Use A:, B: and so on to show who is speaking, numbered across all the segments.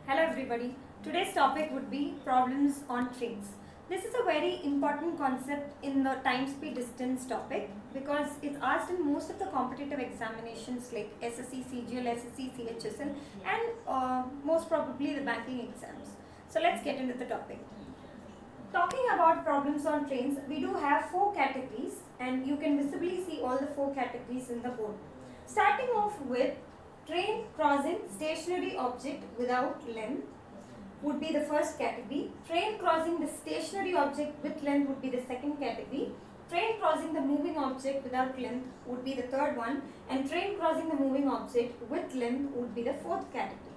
A: Hello everybody. Today's topic would be problems on trains. This is a very important concept in the time speed distance topic because it's asked in most of the competitive examinations like SSC, CGL, SSC, CHSL and most probably the banking exams. So let's get into the topic. Talking about problems on trains, we do have four categories and you can visibly see all the four categories in the board. Starting off with train crossing stationary object without length would be the first category. Train crossing the stationary object with length would be the second category. Train crossing the moving object without length would be the third one. And train crossing the moving object with length would be the fourth category.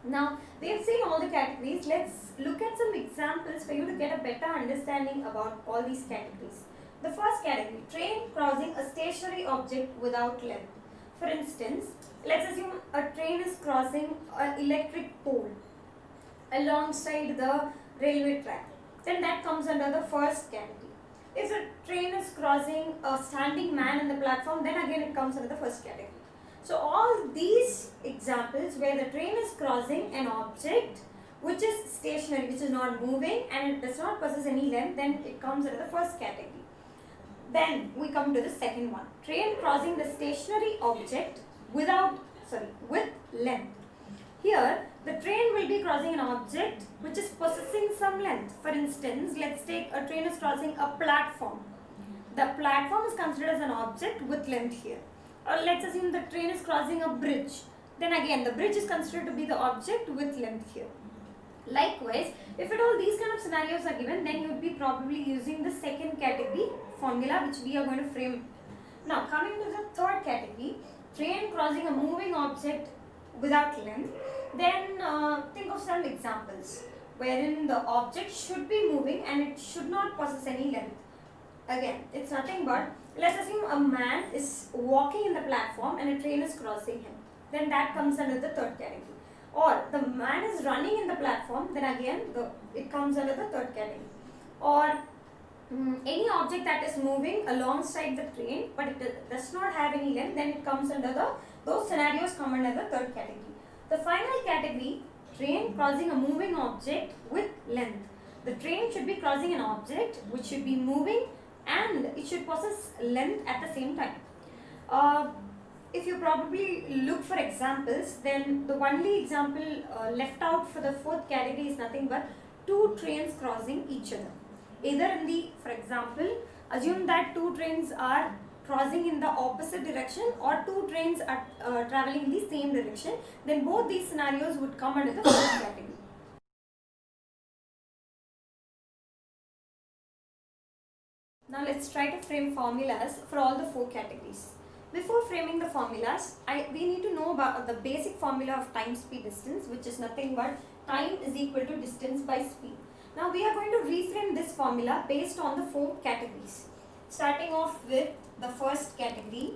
A: Now, we have seen all the categories. Let's look at some examples for you to get a better understanding about all these categories. The first category, train crossing a stationary object without length. For instance, let's assume a train is crossing an electric pole alongside the railway track. Then that comes under the first category. If a train is crossing a standing man in the platform, then again it comes under the first category. So all these examples where the train is crossing an object which is stationary, which is not moving and it does not possess any length, then it comes under the first category. Then we come to the second one. Train crossing the stationary object with length. Here, the train will be crossing an object which is possessing some length. For instance, let's take a train is crossing a platform. The platform is considered as an object with length here. Or let's assume the train is crossing a bridge. Then again, the bridge is considered to be the object with length here. Likewise, if at all these kind of scenarios are given, then you would be probably using the second category formula which we are going to frame. Now, coming to the third category, train crossing a moving object without length, then think of some examples wherein the object should be moving and it should not possess any length. Again, it's nothing but, let's assume a man is walking in the platform and a train is crossing him. Then that comes under the third category. Or the man is running in the platform, then again it comes under the third category. Or any object that is moving alongside the train but it does not have any length, then it comes under those scenarios come under the third category. The final category, train crossing a moving object with length. The train should be crossing an object which should be moving and it should possess length at the same time. If you probably look for examples, then the only example left out for the fourth category is nothing but two trains crossing each other. Either in the, for example, assume that two trains are crossing in the opposite direction or two trains are traveling in the same direction, then both these scenarios would come under the fourth category. Now let's try to frame formulas for all the four categories. Before framing the formulas, we need to know about the basic formula of time speed distance, which is nothing but time is equal to distance by speed. Now we are going to reframe this formula based on the four categories. Starting off with the first category,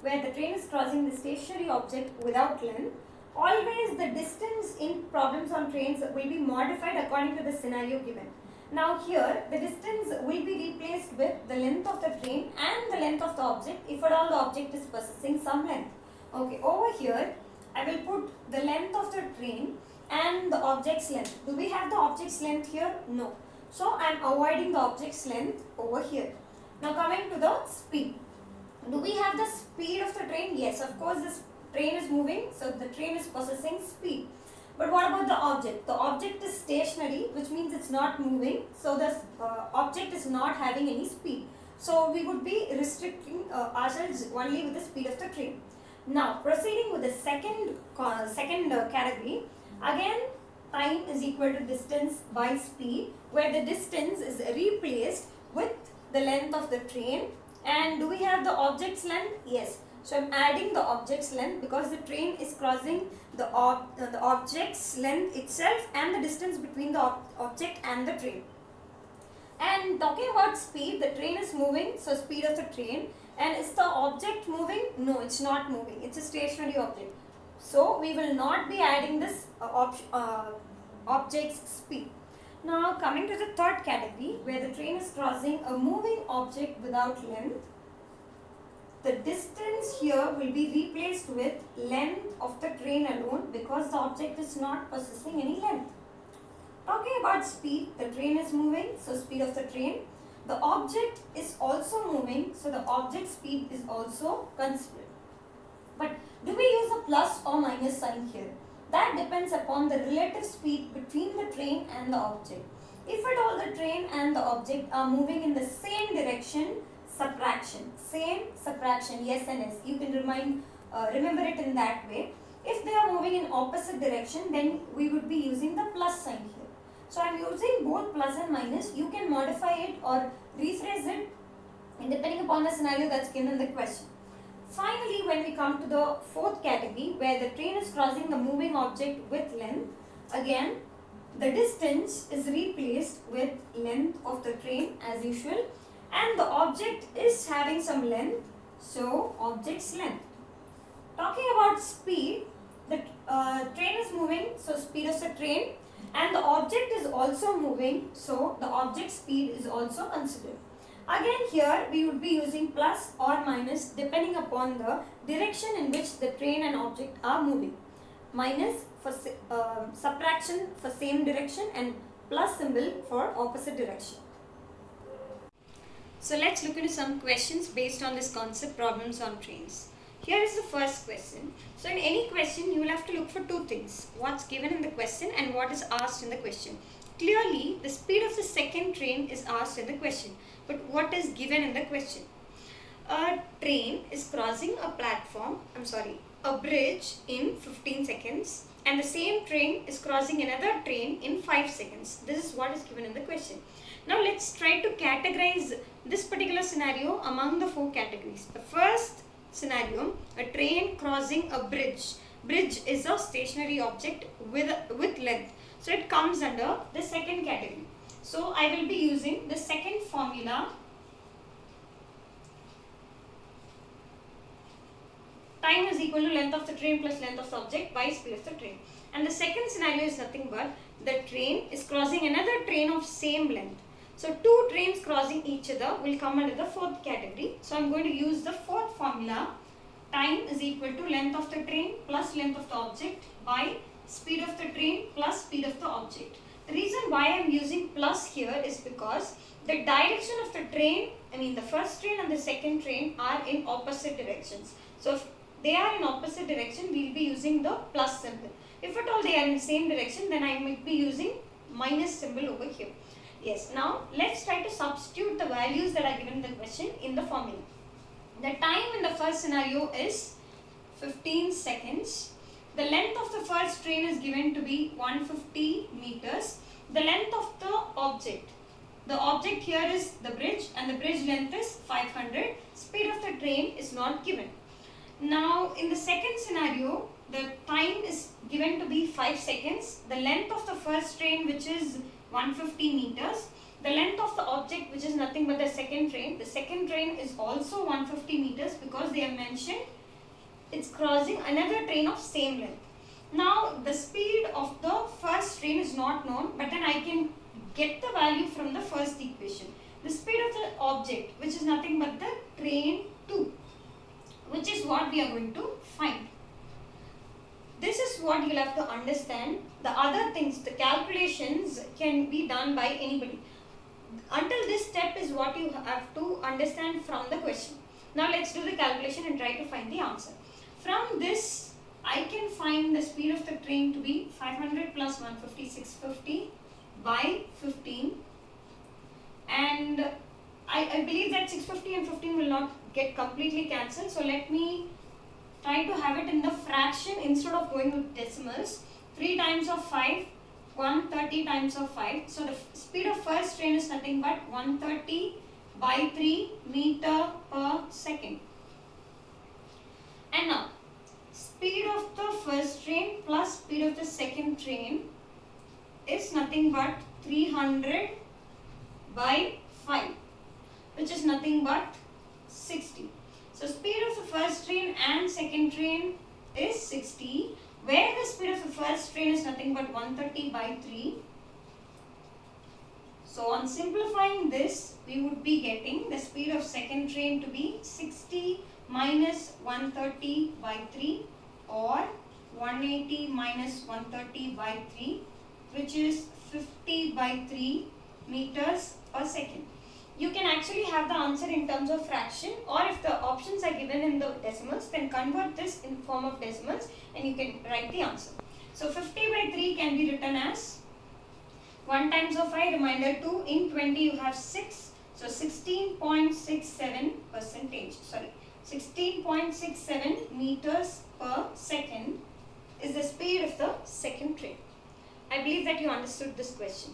A: where the train is crossing the stationary object without length. Always the distance in problems on trains will be modified according to the scenario given. Now here, the distance will be replaced with the length of the train and the length of the object if at all the object is possessing some length. Okay, over here, I will put the length of the train and the object's length. Do we have the object's length here? No. So, I am avoiding the object's length over here. Now coming to the speed. Do we have the speed of the train? Yes, of course this train is moving, so the train is possessing speed. But what about the object? The object is stationary, which means it's not moving. So the object is not having any speed. So we would be restricting ourselves only with the speed of the train. Now proceeding with the second category. Again, time is equal to distance by speed, where the distance is replaced with the length of the train. And do we have the object's length? Yes. So I'm adding the object's length because the train is crossing the object's length itself and the distance between the object and the train. And talking about speed, the train is moving, so speed of the train. And is the object moving? No, it's not moving. It's a stationary object. So we will not be adding this object's speed. Now coming to the third category, where the train is crossing a moving object without length. the distance here will be replaced with length of the train alone because the object is not possessing any length. Talking about speed, the train is moving, so speed of the train. The object is also moving, so the object speed is also considered. But do we use a plus or minus sign here? That depends upon the relative speed between the train and the object. If at all the train and the object are moving in the same direction, subtraction. Same, subtraction, yes and yes. You can remember it in that way. If they are moving in opposite direction, then we would be using the plus sign here. So I am using both plus and minus. You can modify it or rephrase it depending upon the scenario that's given in the question. Finally, when we come to the fourth category where the train is crossing the moving object with length, again the distance is replaced with length of the train as usual, and the object is having some length, so object's length. Talking about speed, the train is moving, so speed of the train, and the object is also moving, so the object speed is also considered. Again here we would be using plus or minus depending upon the direction in which the train and object are moving. Minus for subtraction for same direction and plus symbol for opposite direction. So let's look into some questions based on this concept, problems on trains. Here is the first question. So in any question you will have to look for two things. What's given in the question and what is asked in the question. Clearly the speed of the second train is asked in the question. But what is given in the question? A train is crossing a bridge in 15 seconds, and the same train is crossing another train in 5 seconds. This is what is given in the question. Now let's try to categorize this particular scenario among the four categories. The first scenario, a train crossing a bridge. Bridge is a stationary object with length. So it comes under the second category. So I will be using the second formula. Time is equal to length of the train plus length of the object by speed of the train. And the second scenario is nothing but the train is crossing another train of same length. So two trains crossing each other will come under the fourth category. So I am going to use the fourth formula. Time is equal to length of the train plus length of the object by speed of the train plus speed of the object. The reason why I am using plus here is because the direction of the train, the first train and the second train are in opposite directions. So if they are in opposite direction, we will be using the plus symbol. If at all they are in the same direction, then I might be using minus symbol over here. Yes, now let's try to substitute the values that are given in the question in the formula. The time in the first scenario is 15 seconds. The length of the first train is given to be 150 meters. The length of the object here is the bridge, and the bridge length is 500. Speed of the train is not given. Now in the second scenario, the time is given to be 5 seconds. The length of the first train, which is 150 meters. The length of the object, which is nothing but the second train. The second train is also 150 meters because they have mentioned it's crossing another train of same length. Now the speed of the first train is not known, but then I can get the value from the first equation. The speed of the object, which is nothing but the train 2, which is what we are going to find. This is what you'll have to understand. The other things, the calculations can be done by anybody. Until this step is what you have to understand from the question. Now let's do the calculation and try to find the answer. From this, I can find the speed of the train to be 500 plus 150, 650 by 15. And I believe that 650 and 15 will not get completely cancelled. So let me try to have it in the fraction instead of going with decimals. 3 times of 5, 130 times of 5. So the speed of first train is nothing but 130 by 3 meter per second. And now, speed of the first train plus speed of the second train is nothing but 300 by 5, which is nothing but 60. So speed of the first train and second train is 60, where the speed of the first train is nothing but 130 by 3. So on simplifying this, we would be getting the speed of second train to be 60 minus 130 by 3 or 180 minus 130 by 3, which is 50 by 3 meters per second. You can actually have the answer in terms of fraction, or if the options are given in the decimals, then convert this in form of decimals and you can write the answer. So 50 by 3 can be written as 1 times of 5, remainder 2, in 20 you have 6, so 16.67 meters per second is the speed of the second train. I believe that you understood this question.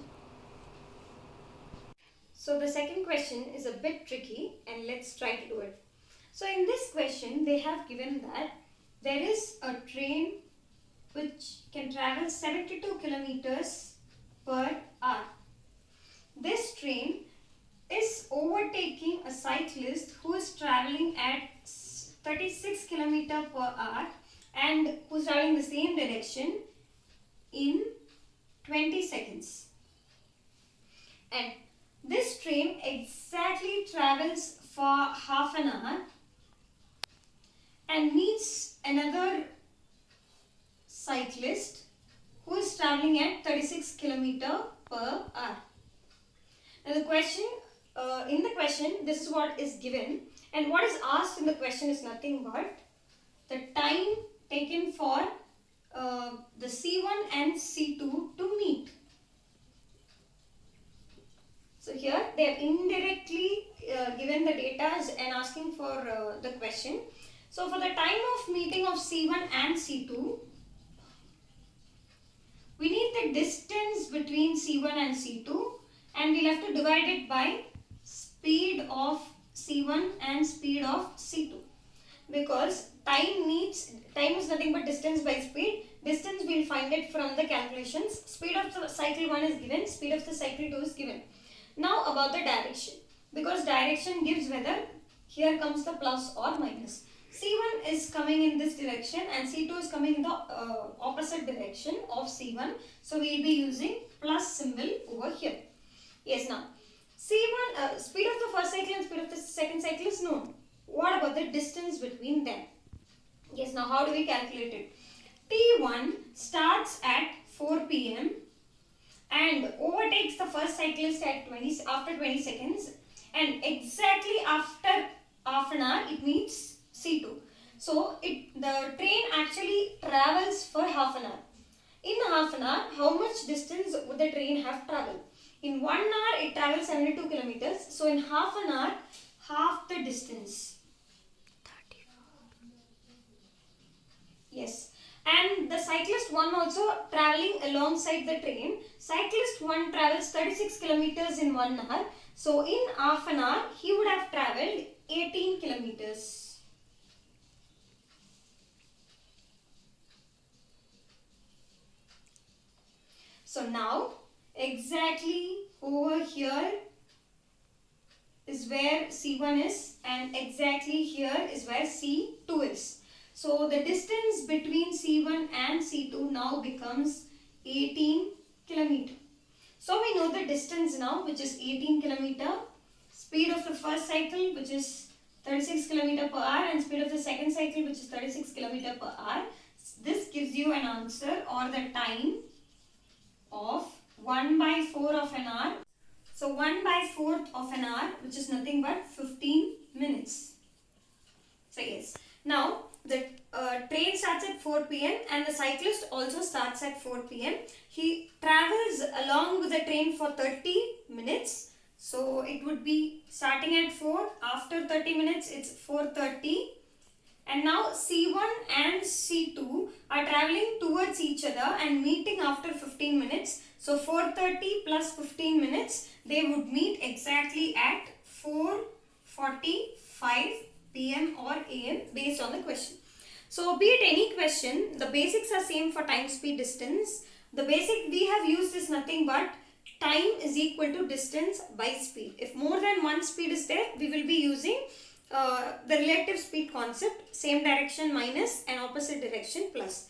A: So the second question is a bit tricky and let's try to do it. So in this question they have given that there is a train which can travel 72 kilometers per hour. This train is overtaking a cyclist who is traveling at 36 kilometers per hour and who is traveling the same direction in 20 seconds. And this train exactly travels for half an hour and meets another cyclist who is traveling at 36 kilometers per hour. Now the question, in the question, this is what is given, and what is asked in the question is nothing but the time taken for the C1 and C2 to meet. So here they have indirectly given the data and asking for the question. So for the time of meeting of C1 and C2, we need the distance between C1 and C2, and we'll have to divide it by speed of C1 and speed of C2, because time is nothing but distance by speed. Distance we'll find it from the calculations. Speed of the cycle 1 is given, speed of the cycle 2 is given. Now about the direction, because direction gives whether here comes the plus or minus. C1 is coming in this direction and C2 is coming in the opposite direction of C1. So we will be using plus symbol over here. Yes, now C1, speed of the first cycle and speed of the second cycle is known. What about the distance between them? Yes, now how do we calculate it? T1 starts at 4 p.m. and overtakes the first cyclist at after 20 seconds, and exactly after half an hour it meets C2. So the train actually travels for half an hour. In half an hour, how much distance would the train have traveled? In 1 hour it travels 72 kilometers. So in half an hour, half the distance. 34. Yes. And the cyclist 1 also traveling alongside the train. Cyclist 1 travels 36 kilometers in 1 hour. So in half an hour, he would have traveled 18 kilometers. So now, exactly over here is where C1 is, and exactly here is where C2 is. So the distance between C1 and C2 now becomes 18 kilometer. So we know the distance now, which is 18 kilometer. Speed of the first cycle, which is 36 kilometer per hour, and speed of the second cycle, which is 36 kilometer per hour. This gives you an answer or the time of 1/4 of an hour. So 1/4 of an hour, which is nothing but 15 minutes. So yes, now the train starts at 4 p.m. and the cyclist also starts at 4 p.m. He travels along with the train for 30 minutes. So it would be starting at 4. After 30 minutes, it's 4:30. And now C1 and C2 are traveling towards each other and meeting after 15 minutes. So 4:30 plus 15 minutes, they would meet exactly at 4:45 p.m. or a.m. based on the question. So be it any question, the basics are same for time, speed, distance. The basic we have used is nothing but time is equal to distance by speed. If more than one speed is there, we will be using the relative speed concept, same direction minus and opposite direction plus.